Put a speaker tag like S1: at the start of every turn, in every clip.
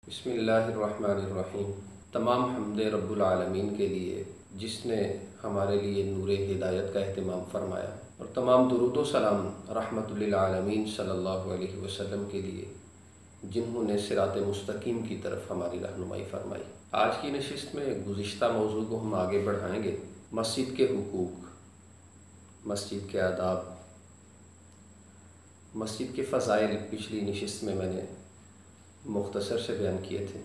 S1: بسم اللہ الرحمن الرحیم۔ تمام حمد رب العالمین کے لیے جس نے ہمارے لیے نور ہدایت کا اہتمام فرمایا، اور تمام درود و سلام رحمت للعالمین صلی اللہ علیہ وسلم کے لیے جنہوں نے صراط مستقیم کی طرف ہماری رہنمائی فرمائی۔ آج کی نشست میں گزشتہ موضوع کو ہم آگے بڑھائیں گے۔ مسجد کے حقوق، مسجد کے آداب، مسجد کے فضائل پچھلی نشست میں نے مختصر سے بیان کیے تھے۔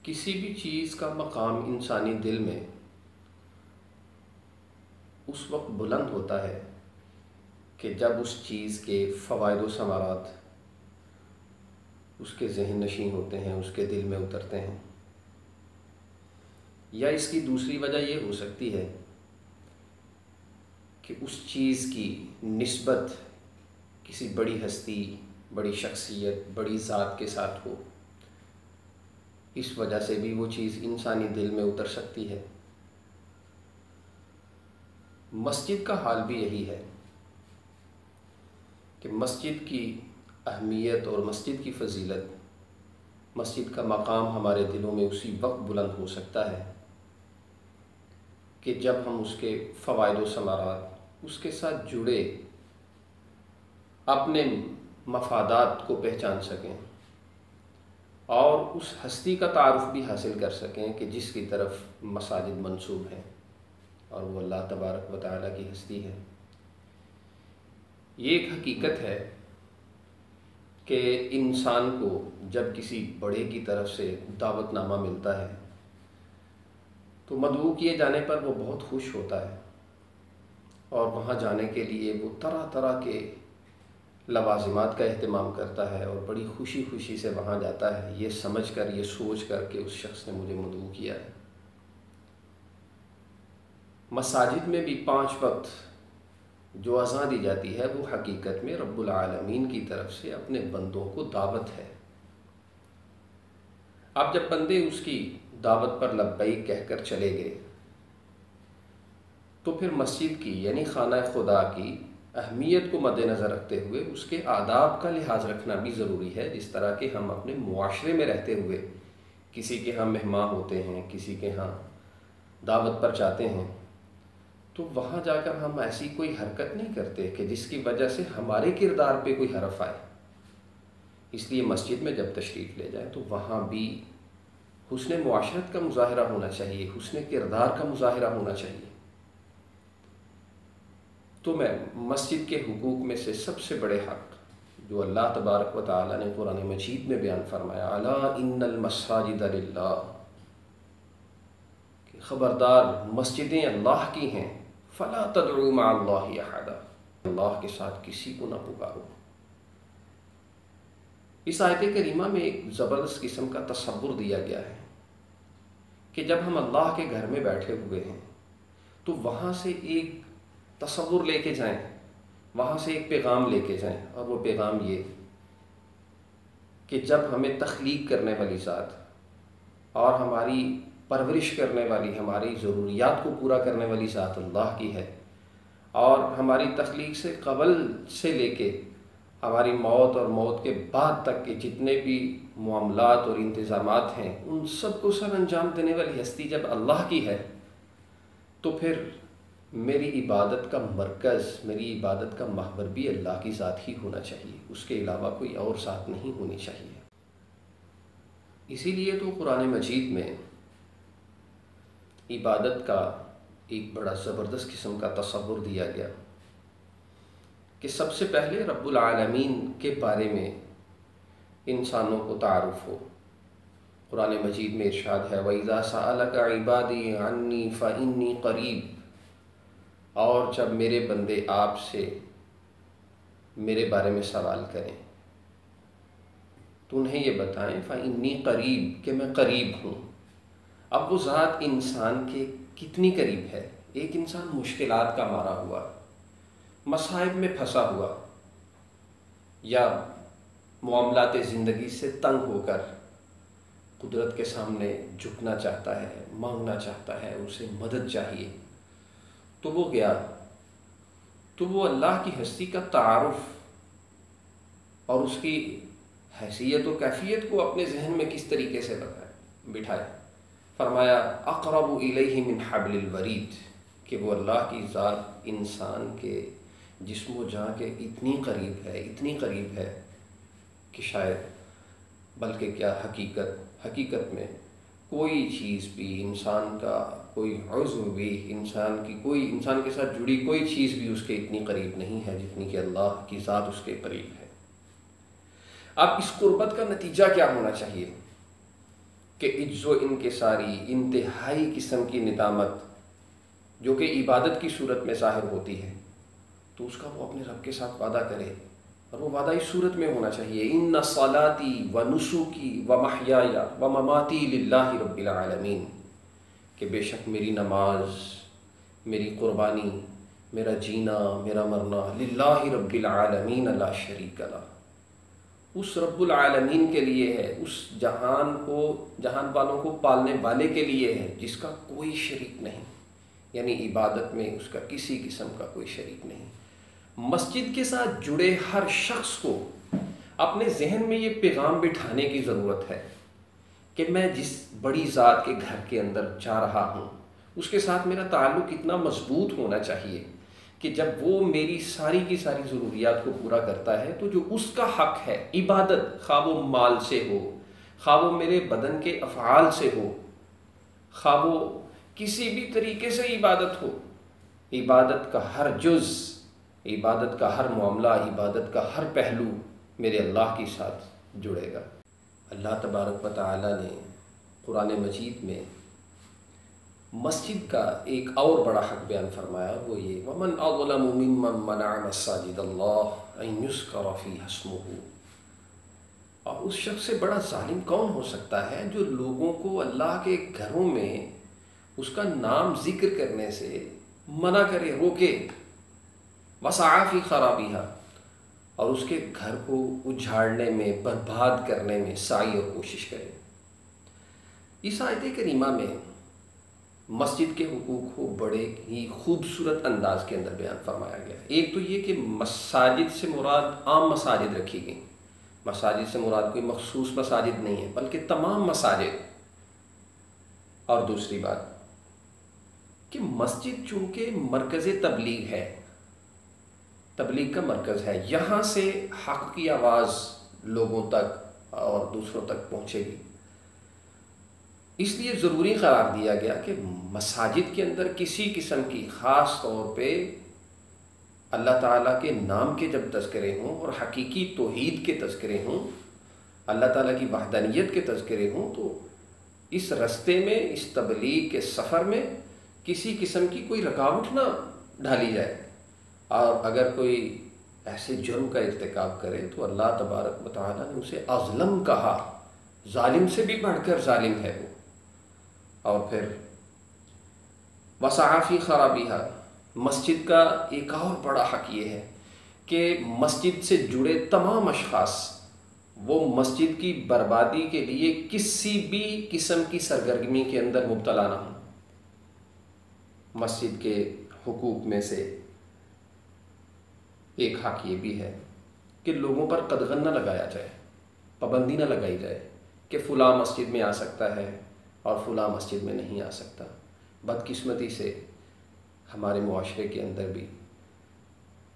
S1: کسی بھی چیز کا مقام انسانی دل میں اس وقت بلند ہوتا ہے کہ جب اس چیز کے فوائد و ثمرات اس کے ذہن نشین ہوتے ہیں، اس کے دل میں اترتے ہیں۔ یا اس کی دوسری وجہ یہ ہو سکتی ہے کہ اس چیز کی نسبت کسی بڑی ہستی، بڑی شخصیت، بڑی ذات کے ساتھ ہو، اس وجہ سے بھی وہ چیز انسانی دل میں اتر سکتی ہے۔ مسجد کا حال بھی یہی ہے کہ مسجد کی اہمیت اور مسجد کی فضیلت، مسجد کا مقام ہمارے دلوں میں اسی وقت بلند ہو سکتا ہے کہ جب ہم اس کے فوائد و ثمرات، اس کے ساتھ جڑے اپنے مفادات کو پہچان سکیں اور اس ہستی کا تعارف بھی حاصل کر سکیں کہ جس کی طرف مساجد منسوب ہیں، اور وہ اللہ تبارک و تعالیٰ کی ہستی ہے۔ یہ ایک حقیقت ہے کہ انسان کو جب کسی بڑے کی طرف سے دعوت نامہ ملتا ہے تو مدعو کیے جانے پر وہ بہت خوش ہوتا ہے، اور وہاں جانے کے لیے وہ طرح طرح کے لوازمات کا اہتمام کرتا ہے، اور بڑی خوشی خوشی سے وہاں جاتا ہے، یہ سمجھ کر، یہ سوچ کر کہ اس شخص نے مجھے مدعو کیا ہے۔ مساجد میں بھی 5 وقت جو اذان دی جاتی ہے وہ حقیقت میں رب العالمین کی طرف سے اپنے بندوں کو دعوت ہے۔ اب جب بندے اس کی دعوت پر لبیک کہہ کر چلے گئے تو پھر مسجد کی یعنی خانہ خدا کی اہمیت کو مد نظر رکھتے ہوئے اس کے آداب کا لحاظ رکھنا بھی ضروری ہے۔ جس طرح کہ ہم اپنے معاشرے میں رہتے ہوئے کسی کے ہاں مہمان ہوتے ہیں، کسی کے ہاں دعوت پر جاتے ہیں، تو وہاں جا کر ہم ایسی کوئی حرکت نہیں کرتے کہ جس کی وجہ سے ہمارے کردار پہ کوئی حرف آئے۔ اس لیے مسجد میں جب تشریف لے جائیں تو وہاں بھی حسن معاشرت کا مظاہرہ ہونا چاہیے، حسن کردار کا مظاہرہ ہونا چاہیے۔ تو میں مسجد کے حقوق میں سے سب سے بڑے حق جو اللہ تبارک و تعالیٰ نے قرآن مجید میں بیان فرمایا، الا ان المساجد للہ، کہ خبردار مسجدیں اللہ کی ہیں، فلا تدعوا مع اللہ احدا، اللہ کے ساتھ کسی کو نہ پکارو۔ اس آیت کریمہ میں ایک زبردست قسم کا تصور دیا گیا ہے کہ جب ہم اللہ کے گھر میں بیٹھے ہوئے ہیں تو وہاں سے ایک تصور لے کے جائیں، وہاں سے ایک پیغام لے کے جائیں، اور وہ پیغام یہ کہ جب ہمیں تخلیق کرنے والی ذات اور ہماری پرورش کرنے والی، ہماری ضروریات کو پورا کرنے والی ذات اللہ کی ہے، اور ہماری تخلیق سے قبل سے لے کے ہماری موت اور موت کے بعد تک کے جتنے بھی معاملات اور انتظامات ہیں ان سب کو سر انجام دینے والی ہستی جب اللہ کی ہے، تو پھر میری عبادت کا مرکز، میری عبادت کا محور بھی اللہ کی ذات ہی ہونا چاہیے، اس کے علاوہ کوئی اور ذات نہیں ہونی چاہیے۔ اسی لیے تو قرآن مجید میں عبادت کا ایک بڑا زبردست قسم کا تصور دیا گیا کہ سب سے پہلے رب العالمین کے بارے میں انسانوں کو تعارف ہو۔ قرآن مجید میں ارشاد ہے وَإِذَا سَأَلَكَ عِبَادِي عَنِّي فَإِنِّي قَرِيبٌ، اور جب میرے بندے آپ سے میرے بارے میں سوال کریں تو انہیں یہ بتائیں فَإِنِّي قَرِيبٌ، کہ میں قریب ہوں۔ اب وہ ذات انسان کے کتنی قریب ہے؟ ایک انسان مشکلات کا مارا ہوا، مصائب میں پھنسا ہوا، یا معاملات زندگی سے تنگ ہو کر قدرت کے سامنے جھکنا چاہتا ہے، مانگنا چاہتا ہے، اسے مدد چاہیے، تو وہ گیا تو وہ اللہ کی ہستی کا تعارف اور اس کی حیثیت و کیفیت کو اپنے ذہن میں کس طریقے سے بٹھائے. فرمایا اقرب الیہ من حبل الورید، کہ وہ اللہ کی ذات انسان کے جسم و جاں کے اتنی قریب ہے کہ شاید بلکہ کیا حقیقت میں کوئی چیز بھی، انسان کا کوئی عضو بھی، انسان کے ساتھ جڑی کوئی چیز بھی اس کے اتنی قریب نہیں ہے جتنی کہ اللہ کی ذات اس کے قریب ہے. اب اس قربت کا نتیجہ کیا ہونا چاہیے کہ عجز و انکساری، انتہائی قسم کی ندامت جو کہ عبادت کی صورت میں ظاہر ہوتی ہے، تو اس کا وہ اپنے رب کے ساتھ وعدہ کرے، اور وہ وعدہ اس صورت میں ہونا چاہیے ان صلاتی و نسکی و محیایا و مماتی للہ رب العالمین، کہ بے شک میری نماز، میری قربانی، میرا جینا، میرا مرنا للہ رب العالمین لا شریک لہ، اس رب العالمین کے لیے ہے، اس جہان والوں کو پالنے والے کے لیے ہے، جس کا کوئی شریک نہیں، یعنی عبادت میں اس کا کسی قسم کا کوئی شریک نہیں. مسجد کے ساتھ جڑے ہر شخص کو اپنے ذہن میں یہ پیغام بٹھانے کی ضرورت ہے کہ میں جس بڑی ذات کے گھر کے اندر جا رہا ہوں اس کے ساتھ میرا تعلق اتنا مضبوط ہونا چاہیے کہ جب وہ میری ساری کی ساری ضروریات کو پورا کرتا ہے تو جو اس کا حق ہے عبادت، خواہ وہ مال سے ہو، خواہ وہ میرے بدن کے افعال سے ہو، خواہ وہ کسی بھی طریقے سے عبادت ہو، عبادت کا ہر جز، عبادت کا ہر معاملہ، عبادت کا ہر پہلو میرے اللہ کے ساتھ جڑے گا. اللہ تبارک و تعالی نے قرآن مجید میں مسجد کا ایک اور بڑا حق بیان فرمایا، وہ یہ وَمَنْ أَظْلَمُ مِمَّنْ مَنَعَ مَسَاجِدَ اللَّهِ أَنْ يُذْكَرَ فِيهَا اسْمُهُ، اور اس شخص سے بڑا ظالم کون ہو سکتا ہے جو لوگوں کو اللہ کے گھروں میں اس کا نام ذکر کرنے سے منع کرے، روکے، وَسَعَى فِي خَرَابِهَا، اور اس کے گھر کو اجھاڑنے میں، برباد کرنے میں سعی اور کوشش کرے. اس آیت کریمہ میں مسجد کے حقوق کو بڑے ہی خوبصورت انداز کے اندر بیان فرمایا گیا. ایک تو یہ کہ مساجد سے مراد عام مساجد رکھی گئی، مساجد سے مراد کوئی مخصوص مساجد نہیں ہے بلکہ تمام مساجد. اور دوسری بات کہ مسجد چونکہ مرکز تبلیغ ہے، تبلیغ کا مرکز ہے، یہاں سے حق کی آواز لوگوں تک اور دوسروں تک پہنچے گی، اس لیے ضروری قرار دیا گیا کہ مساجد کے اندر کسی قسم کی، خاص طور پہ اللہ تعالیٰ کے نام کے جب تذکرے ہوں اور حقیقی توحید کے تذکرے ہوں، اللہ تعالیٰ کی وحدانیت کے تذکرے ہوں، تو اس رستے میں، اس تبلیغ کے سفر میں کسی قسم کی کوئی رکاوٹ نہ ڈھالی جائے. اور اگر کوئی ایسے جرم کا ارتکاب کرے تو اللہ تبارک و تعالیٰ نے اسے اظلم کہا، ظالم سے بھی بڑھ کر ظالم ہے وہ. اور پھر وَسَعَى فِي خَرَابِهَا، مسجد کا ایک اور بڑا حق یہ ہے کہ مسجد سے جڑے تمام اشخاص وہ مسجد کی بربادی کے لیے کسی بھی قسم کی سرگرمی کے اندر مبتلا نہ ہوں. مسجد کے حقوق میں سے ایک حق یہ بھی ہے کہ لوگوں پر قدغن نہ لگایا جائے، پابندی نہ لگائی جائے کہ فلاں مسجد میں آ سکتا ہے اور فلاں مسجد میں نہیں آ سکتا. بدقسمتی سے ہمارے معاشرے کے اندر بھی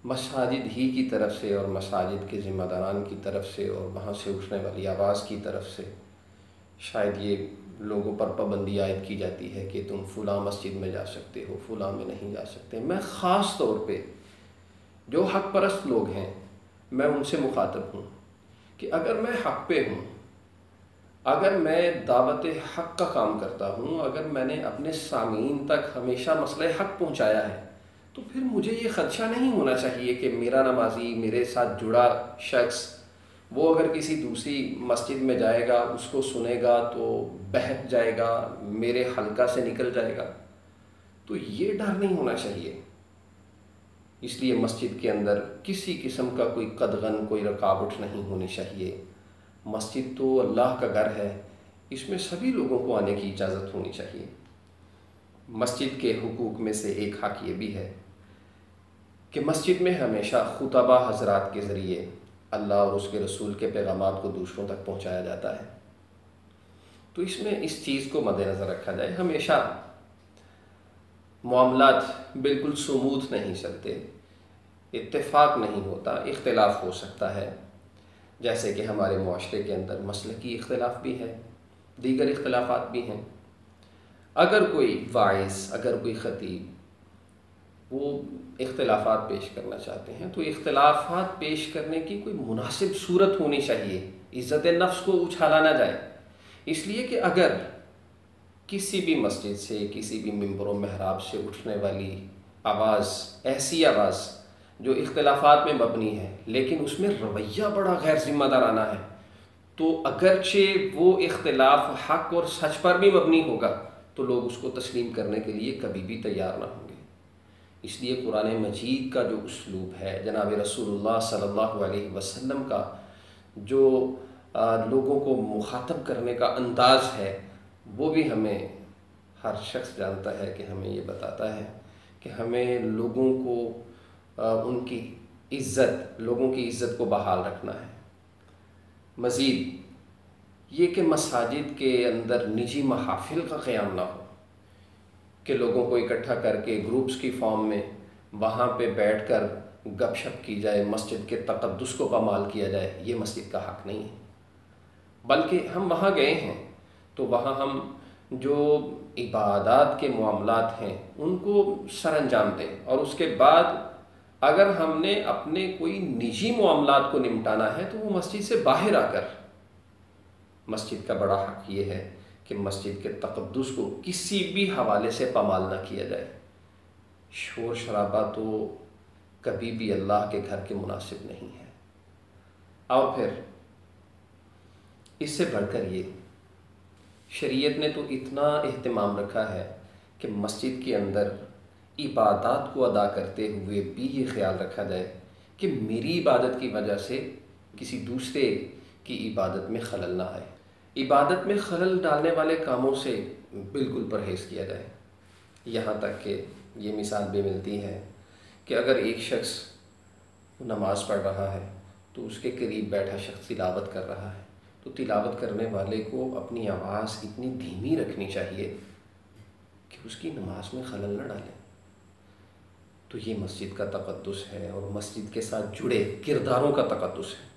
S1: مساجد ہی کی طرف سے اور مساجد کے ذمہ داران کی طرف سے اور وہاں سے اٹھنے والی آواز کی طرف سے شاید یہ لوگوں پر پابندی عائد کی جاتی ہے کہ تم فلاں مسجد میں جا سکتے ہو، فلاں میں نہیں جا سکتے. میں خاص طور پہ جو حق پرست لوگ ہیں میں ان سے مخاطب ہوں کہ اگر میں حق پہ ہوں، اگر میں دعوت حق کا کام کرتا ہوں، اگر میں نے اپنے سامعین تک ہمیشہ مسئلہ حق پہنچایا ہے، تو پھر مجھے یہ خدشہ نہیں ہونا چاہیے کہ میرا نمازی، میرے ساتھ جڑا شخص، وہ اگر کسی دوسری مسجد میں جائے گا، اس کو سنے گا تو بہک جائے گا، میرے حلقہ سے نکل جائے گا. تو یہ ڈر نہیں ہونا چاہیے. اس لیے مسجد کے اندر کسی قسم کا کوئی قدغن، کوئی رکاوٹ نہیں ہونی چاہیے. مسجد تو اللہ کا گھر ہے، اس میں سبھی لوگوں کو آنے کی اجازت ہونی چاہیے. مسجد کے حقوق میں سے ایک حق یہ بھی ہے کہ مسجد میں ہمیشہ خطبہ حضرات کے ذریعے اللہ اور اس کے رسول کے پیغامات کو دوسروں تک پہنچایا جاتا ہے۔ تو اس میں اس چیز کو مد نظر رکھا جائے، ہمیشہ معاملات بالکل سموتھ نہیں چلتے، اتفاق نہیں ہوتا، اختلاف ہو سکتا ہے، جیسے کہ ہمارے معاشرے کے اندر مسلکی اختلاف بھی ہے، دیگر اختلافات بھی ہیں۔ اگر کوئی واعظ، اگر کوئی خطیب وہ اختلافات پیش کرنا چاہتے ہیں تو اختلافات پیش کرنے کی کوئی مناسب صورت ہونی چاہیے، عزت نفس کو اچھالا نہ جائے، اس لیے کہ اگر کسی بھی مسجد سے، کسی بھی ممبر و محراب سے اٹھنے والی آواز ایسی آواز جو اختلافات میں مبنی ہے لیکن اس میں رویہ بڑا غیر ذمہ دارانہ ہے، تو اگرچہ وہ اختلاف حق اور سچ پر بھی مبنی ہوگا تو لوگ اس کو تسلیم کرنے کے لیے کبھی بھی تیار نہ ہوں گے۔ اس لیے قرآن مجید کا جو اسلوب ہے، جناب رسول اللہ صلی اللہ علیہ وسلم کا جو لوگوں کو مخاطب کرنے کا انداز ہے، وہ بھی ہمیں ہر شخص جانتا ہے کہ ہمیں یہ بتاتا ہے کہ ہمیں لوگوں کو ان کی لوگوں کی عزت کو بحال رکھنا ہے۔ مزید یہ کہ مساجد کے اندر نجی محافل کا قیام نہ ہو، کہ لوگوں کو اکٹھا کر کے گروپس کی فارم میں وہاں پہ بیٹھ کر گپ شپ کی جائے، مسجد کے تقدس کو پامال کیا جائے، یہ مسجد کا حق نہیں ہے۔ بلکہ ہم وہاں گئے ہیں تو وہاں ہم جو عبادات کے معاملات ہیں ان کو سر انجام دیں، اور اس کے بعد اگر ہم نے اپنے کوئی نجی معاملات کو نمٹانا ہے تو وہ مسجد سے باہر آ کر۔ مسجد کا بڑا حق یہ ہے کہ مسجد کے تقدس کو کسی بھی حوالے سے پامال نہ کیا جائے۔ شور شرابہ تو کبھی بھی اللہ کے گھر کے مناسب نہیں ہے۔ اور پھر اس سے بڑھ کر یہ شریعت نے تو اتنا اہتمام رکھا ہے کہ مسجد کے اندر عبادات کو ادا کرتے ہوئے بھی یہ خیال رکھا جائے کہ میری عبادت کی وجہ سے کسی دوسرے کی عبادت میں خلل نہ آئے۔ عبادت میں خلل ڈالنے والے کاموں سے بالکل پرہیز کیا جائے۔ یہاں تک کہ یہ مثال بھی ملتی ہے کہ اگر ایک شخص نماز پڑھ رہا ہے تو اس کے قریب بیٹھا شخص تلاوت کر رہا ہے، تو تلاوت کرنے والے کو اپنی آواز اتنی دھیمی رکھنی چاہیے کہ اس کی نماز میں خلل نہ ڈالے۔ تو یہ مسجد کا تقدس ہے اور مسجد کے ساتھ جڑے کرداروں کا تقدس ہے۔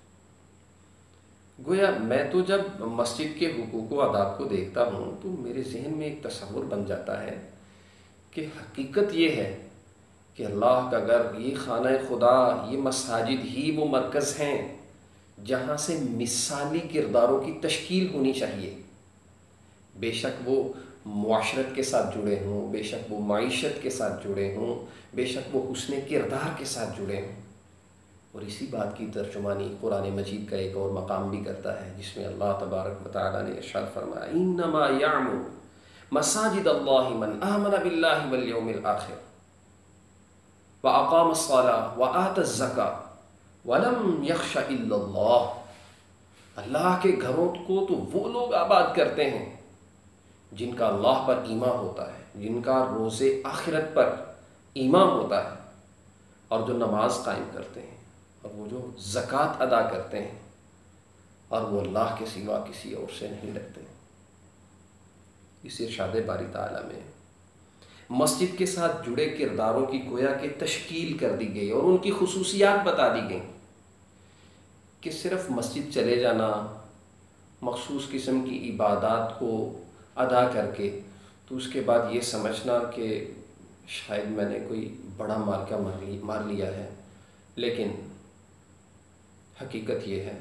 S1: گویا میں تو جب مسجد کے حقوق و آداب کو دیکھتا ہوں تو میرے ذہن میں ایک تصور بن جاتا ہے کہ حقیقت یہ ہے کہ اللہ کا گھر، یہ خانہ خدا، یہ مساجد ہی وہ مرکز ہیں جہاں سے مثالی کرداروں کی تشکیل ہونی چاہیے۔ بے شک وہ معاشرت کے ساتھ جڑے ہوں، بے شک وہ معیشت کے ساتھ جڑے ہوں، بے شک وہ حسن کردار کے ساتھ جڑے ہوں۔ اور اسی بات کی ترجمانی قرآن مجید کا ایک اور مقام بھی کرتا ہے جس میں اللہ تبارک و تعالیٰ نے ارشاد فرمایا انما یعمر مساجد اللہ من آمن باللہ والیوم الآخر واقام الصلاۃ وآت الزکاۃ ولم یخش الا اللہ۔ اللہ کے گھروں کو تو وہ لوگ آباد کرتے ہیں جن کا اللہ پر ایمان ہوتا ہے، جن کا روز آخرت پر ایمان ہوتا ہے، اور جو نماز قائم کرتے ہیں، اور وہ جو زکوٰۃ ادا کرتے ہیں، اور وہ اللہ کے سوا کسی اور سے نہیں ڈرتے۔ اس ارشاد باری تعالیٰ میں مسجد کے ساتھ جڑے کرداروں کی گویا کہ تشکیل کر دی گئی اور ان کی خصوصیات بتا دی گئیں کہ صرف مسجد چلے جانا، مخصوص قسم کی عبادات کو ادا کر کے تو اس کے بعد یہ سمجھنا کہ شاید میں نے کوئی بڑا مارکا مار لیا ہے، لیکن حقیقت یہ ہے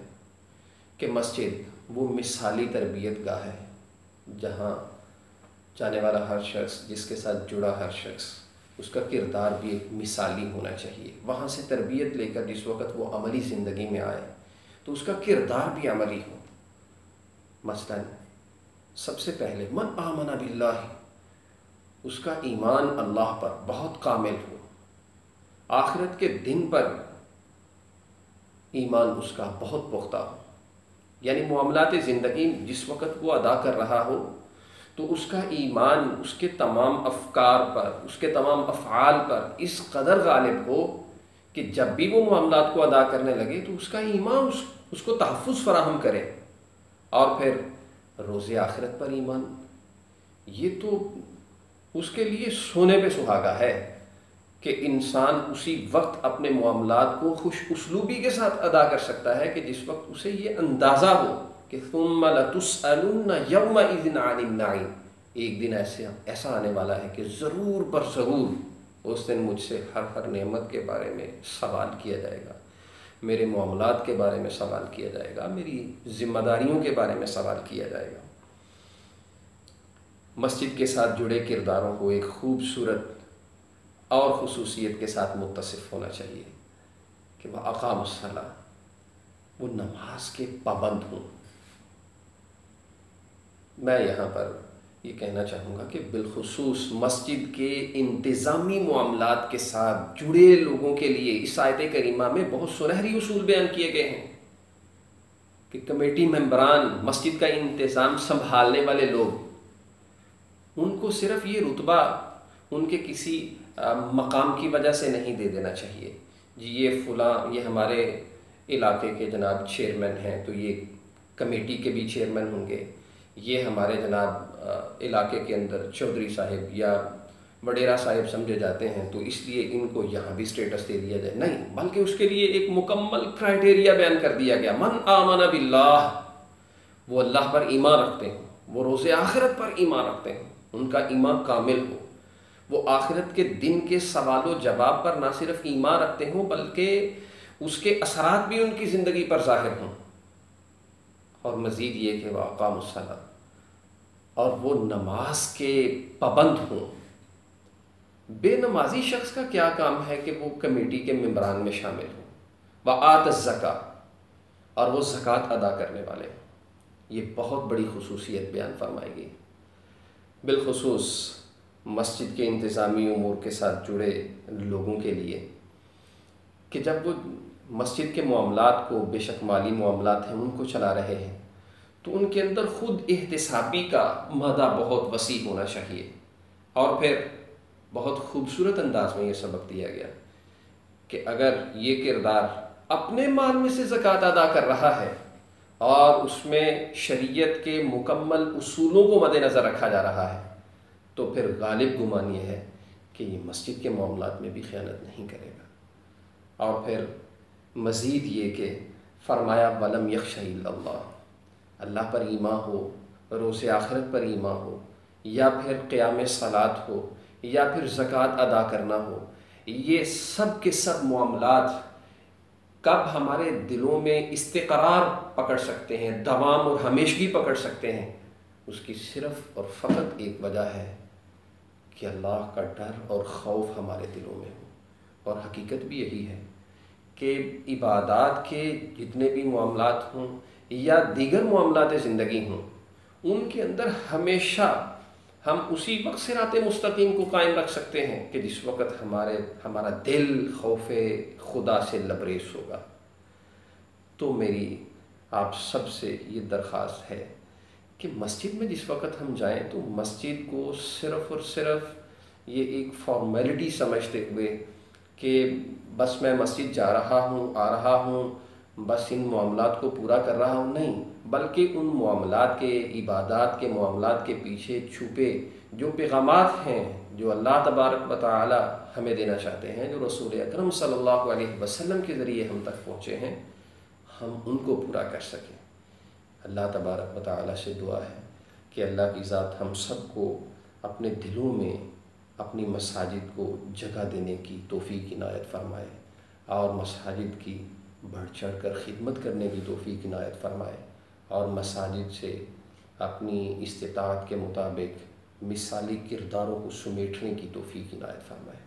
S1: کہ مسجد وہ مثالی تربیت گاہ ہے جہاں جانے والا ہر شخص، جس کے ساتھ جڑا ہر شخص، اس کا کردار بھی ایک مثالی ہونا چاہیے۔ وہاں سے تربیت لے کر جس وقت وہ عملی زندگی میں آئے تو اس کا کردار بھی عملی ہو۔ مثلا سب سے پہلے من آمن باللہ، اس کا ایمان اللہ پر بہت کامل ہو، آخرت کے دن پر ایمان اس کا بہت پختہ ہو، یعنی معاملات زندگی جس وقت وہ ادا کر رہا ہو تو اس کا ایمان اس کے تمام افکار پر، اس کے تمام افعال پر اس قدر غالب ہو کہ جب بھی وہ معاملات کو ادا کرنے لگے تو اس کا ایمان اس کو تحفظ فراہم کرے. اور پھر روز آخرت پر ایمان، یہ تو اس کے لیے سونے پہ سہاگا ہے کہ انسان اسی وقت اپنے معاملات کو خوش اسلوبی کے ساتھ ادا کر سکتا ہے کہ جس وقت اسے یہ اندازہ ہو کہ ثم لتسألن یومئذ عن النعیم، ایک دن ایسا آنے والا ہے کہ ضرور بر ضرور اس دن مجھ سے ہر نعمت کے بارے میں سوال کیا جائے گا، میرے معاملات کے بارے میں سوال کیا جائے گا، میری ذمہ داریوں کے بارے میں سوال کیا جائے گا. مسجد کے ساتھ جڑے کرداروں کو ایک خوبصورت اور خصوصیت کے ساتھ متصف ہونا چاہیے کہ وہ اقام الصلاۃ، وہ نماز کے پابند ہوں. میں یہاں پر یہ کہنا چاہوں گا کہ بالخصوص مسجد کے انتظامی معاملات کے ساتھ جڑے لوگوں کے لیے اس آیت کریمہ میں بہت سنہری اصول بیان کیے گئے ہیں کہ کمیٹی ممبران، مسجد کا انتظام سنبھالنے والے لوگ، ان کو صرف یہ رتبہ ان کے کسی مقام کی وجہ سے نہیں دے دینا چاہیے. جی یہ فلاں، یہ ہمارے علاقے کے جناب چیئرمین ہیں تو یہ کمیٹی کے بھی چیئرمین ہوں گے، یہ ہمارے جناب علاقے کے اندر چودھری صاحب یا وڈیرا صاحب سمجھے جاتے ہیں تو اس لیے ان کو یہاں بھی سٹیٹس دے دیا جائے. نہیں، بلکہ اس کے لیے ایک مکمل کرائٹیریا بیان کر دیا گیا. من آمن باللہ، وہ اللہ پر ایمان رکھتے ہیں، وہ روز آخرت پر ایمان رکھتے ہیں، ان کا ایمان کامل ہو، وہ آخرت کے دن کے سوال و جواب پر نہ صرف ایمان رکھتے ہوں بلکہ اس کے اثرات بھی ان کی زندگی پر ظاہر ہوں. اور مزید یہ کہ وہ اقام الصلاۃ، اور وہ نماز کے پابند ہوں. بے نمازی شخص کا کیا کام ہے کہ وہ کمیٹی کے ممبران میں شامل ہوں. وآت الزکاۃ، اور وہ زکوٰۃ ادا کرنے والے ہوں. یہ بہت بڑی خصوصیت بیان فرمائی گئی بالخصوص مسجد کے انتظامی امور کے ساتھ جڑے لوگوں کے لیے کہ جب وہ مسجد کے معاملات کو، بے شک مالی معاملات ہیں، ان کو چلا رہے ہیں تو ان کے اندر خود احتسابی کا مادہ بہت وسیع ہونا چاہیے. اور پھر بہت خوبصورت انداز میں یہ سبق دیا گیا کہ اگر یہ کردار اپنے مال میں سے زکوٰۃ ادا کر رہا ہے اور اس میں شریعت کے مکمل اصولوں کو مد نظر رکھا جا رہا ہے تو پھر غالب گمان یہ ہے کہ یہ مسجد کے معاملات میں بھی خیانت نہیں کرے گا. اور پھر مزید یہ کہ فرمایا وَلَمْ يَخْشَ إِلَّا اللَّهُ، اللہ پر ایمان ہو، روز آخرت پر ایمان ہو، یا پھر قیام صلات ہو، یا پھر زکوٰۃ ادا کرنا ہو، یہ سب کے سب معاملات کب ہمارے دلوں میں استقرار پکڑ سکتے ہیں، دوام اور ہمیشگی پکڑ سکتے ہیں، اس کی صرف اور فقط ایک وجہ ہے کہ اللہ کا ڈر اور خوف ہمارے دلوں میں ہو. اور حقیقت بھی یہی ہے کہ عبادات کے جتنے بھی معاملات ہوں یا دیگر معاملات زندگی ہوں، ان کے اندر ہمیشہ ہم اسی وقت صراط مستقیم کو قائم رکھ سکتے ہیں کہ جس وقت ہمارا دل خوف خدا سے لبریز ہوگا. تو میری آپ سب سے یہ درخواست ہے کہ مسجد میں جس وقت ہم جائیں تو مسجد کو صرف اور صرف یہ ایک فارمیلٹی سمجھتے ہوئے کہ بس میں مسجد جا رہا ہوں، آ رہا ہوں، بس ان معاملات کو پورا کر رہا ہوں، نہیں، بلکہ ان معاملات کے، عبادات کے معاملات کے پیچھے چھپے جو پیغامات ہیں جو اللہ تبارک و تعالی ہمیں دینا چاہتے ہیں، جو رسول اکرم صلی اللہ علیہ وسلم کے ذریعے ہم تک پہنچے ہیں، ہم ان کو پورا کر سکیں. اللہ تبارک و تعالی سے دعا ہے کہ اللہ کی ذات ہم سب کو اپنے دلوں میں اپنی مساجد کو جگہ دینے کی توفیق عنایت فرمائے اور مساجد کی بڑھ چڑھ کر خدمت کرنے کی توفیق عنایت فرمائے اور مساجد سے اپنی استطاعت کے مطابق مثالی کرداروں کو سمیٹنے کی توفیق عنایت فرمائے.